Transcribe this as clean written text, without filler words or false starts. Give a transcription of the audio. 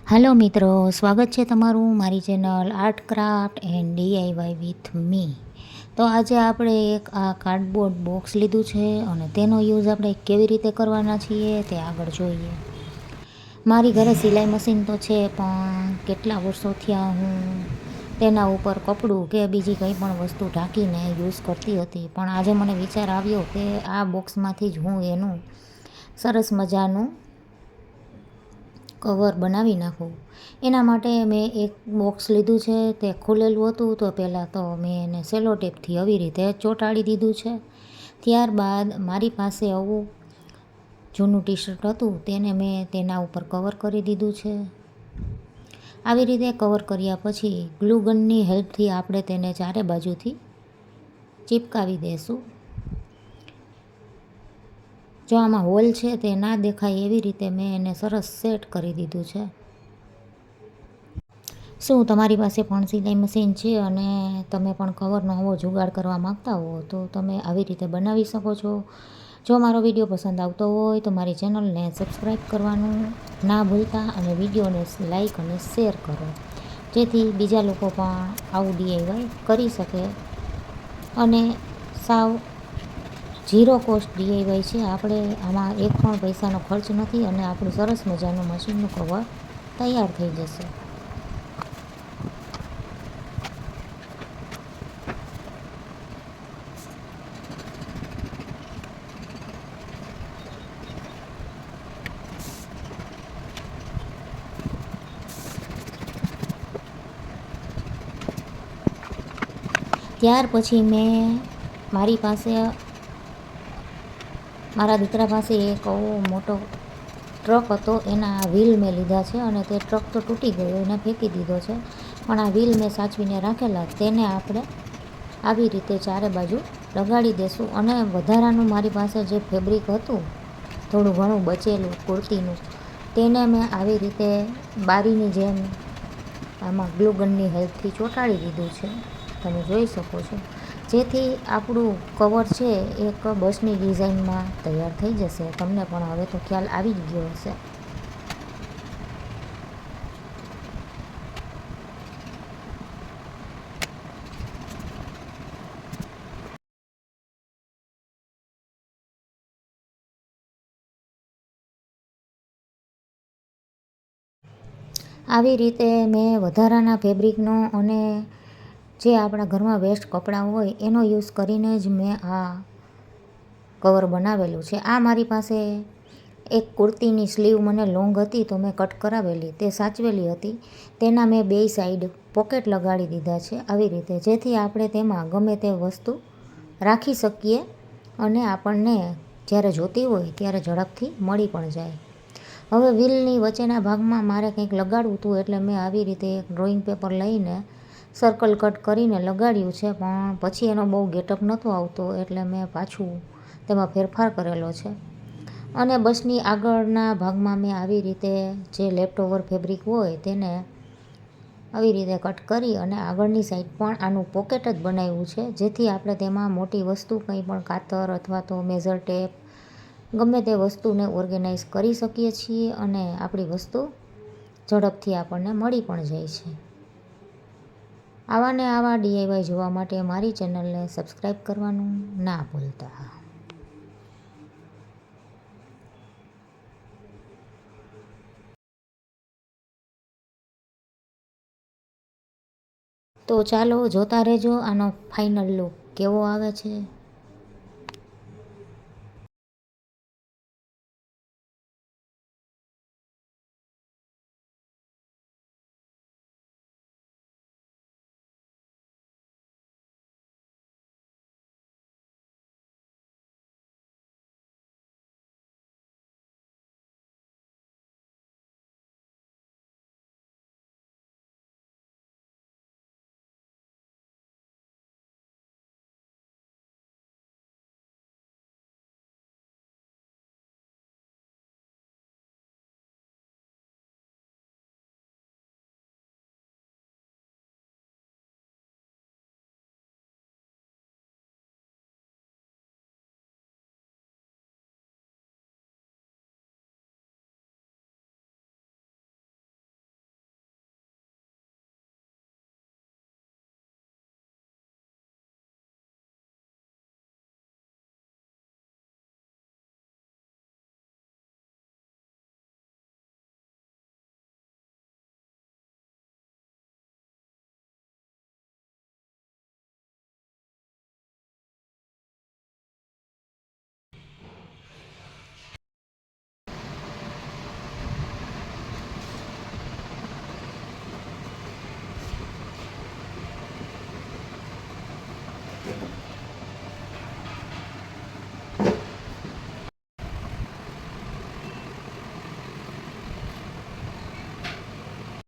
હાલો મિત્રો, સ્વાગત છે તમારું મારી channel art craft and DIY with me. તો આજે આપણે એક આ કાર્ડબોર્ડ બોક્સ લીધું છે અને તેનો યુઝ આપણે કેવી રીતે કરવાના છીએ તે આગળ જોઈએ. મારી ઘરે સિલાઈ મશીન તો છે, પણ કેટલા વર્ષોથી હું તેના ઉપર કપડું કે બીજી કંઈ પણ વસ્તુ ઢાંકીને યુઝ કરતી હતી. પણ આજે મને વિચાર આવ્યો કે આ બોક્સમાંથી જ હું એનું સરસ મજાનું કવર બનાવી નાખું. એના માટે મેં એક બોક્સ લીધું છે. તે ખુલેલું હતું તો પહેલાં તો મેં એને સેલો ટેપથી આવી રીતે ચોંટાડી દીધું છે. ત્યારબાદ મારી પાસે આવું જૂનું ટી શર્ટ હતું, તેને મેં તેના ઉપર કવર કરી દીધું છે. આવી રીતે કવર કર્યા પછી ગ્લુ ગનની હેલ્પથી આપણે તેને ચારે બાજુથી ચિપકાવી દઈશું. જો આમાં હોલ છે તે ના દેખાય એવી રીતે મેં એને સરસ સેટ કરી દીધું છે. શું તમારી પાસે પણ સિલાઈ મશીન છે અને તમે પણ કવરનો આવો જુગાડ કરવા માગતા હો તો તમે આવી રીતે બનાવી શકો છો. જો મારો વિડીયો પસંદ આવતો હોય તો મારી ચેનલને સબસ્ક્રાઈબ કરવાનું ના ભૂલતા અને વિડીયોને લાઈક અને શેર કરો, જેથી બીજા લોકો પણ આવું ડીઆઈવાય કરી શકે. અને સાવ ઝીરો કોસ્ટ ડીઆઈવાય છે. આપણે આમાં એક પણ પૈસાનો ખર્ચ નથી અને આપણું સરસ મજાનું મશીનનું કવર તૈયાર થઈ જશે. ત્યાર પછી મેં મારા દીકરા પાસે એક મોટો ટ્રક હતો, એના વ્હીલ મેં લીધા છે અને તે ટ્રક તો તૂટી ગયો, એને ફેંકી દીધો છે. પણ આ વ્હીલ મેં સાચવીને રાખેલા, તેને આપણે આવી રીતે ચારે બાજુ લગાડી દઈશું. અને વધારાનું મારી પાસે જે ફેબ્રિક હતું થોડું ઘણું બચેલું કુર્તીનું, તેને મેં આવી રીતે બારીની જેમ આમાં ગ્લુ ગનની હેલ્પથી ચોંટાડી દીધું છે, તમે જોઈ શકો છો. જેથી આપણું કવર છે એક બસની ડિઝાઇનમાં તૈયાર થઈ જશે. તમને પણ હવે તો ખ્યાલ આવી જ ગયો હશે. આવી રીતે મેં વધારાના ફેબ્રિકનો અને જે આપણા ઘરમાં વેસ્ટ કપડાં હોય એનો યુઝ કરીને જ મેં આ કવર બનાવેલું છે. આ મારી પાસે એક કુર્તીની સ્લીવ મને લોંગ હતી તો મેં કટ કરાવેલી, તે સાચવેલી હતી. તેના મેં બે સાઈડ પોકેટ લગાડી દીધા છે આવી રીતે, જેથી આપણે તેમાં ગમે તે વસ્તુ રાખી શકીએ અને આપણને જ્યારે જોતી હોય ત્યારે ઝડપથી મળી પણ જાય. હવે વ્હીલની વચ્ચેના ભાગમાં મારે કંઈક લગાડવું હતું, એટલે મેં આવી રીતે એક ડ્રોઈંગ પેપર લઈને સર્કલ કટ કરીને લગાડ્યું છે. પણ પછી એનો બહુ ગેટઅપ નહોતો આવતો, એટલે મેં પાછું તેમાં ફેરફાર કરેલો છે. અને બસની આગળના ભાગમાં મેં આવી રીતે જે લેફ્ટઓવર ફેબ્રિક હોય તેને આવી રીતે કટ કરી અને આગળની સાઈડ પણ આનું પોકેટ જ બનાવ્યું છે, જેથી આપણે તેમાં મોટી વસ્તુ કંઈ પણ કાતર અથવા તો મેઝર ટેપ ગમે તે વસ્તુને ઓર્ગેનાઇઝ કરી શકીએ છીએ અને આપણી વસ્તુ ઝડપથી આપણને મળી પણ જાય છે. આવા ને આવા ડીઆઈવાય જોવા માટે મારી ચેનલને સબસ્ક્રાઈબ કરવાનું ના ભૂલતા. તો ચાલો જોતા રહેજો આનો ફાઇનલ લુક કેવો આવે છે.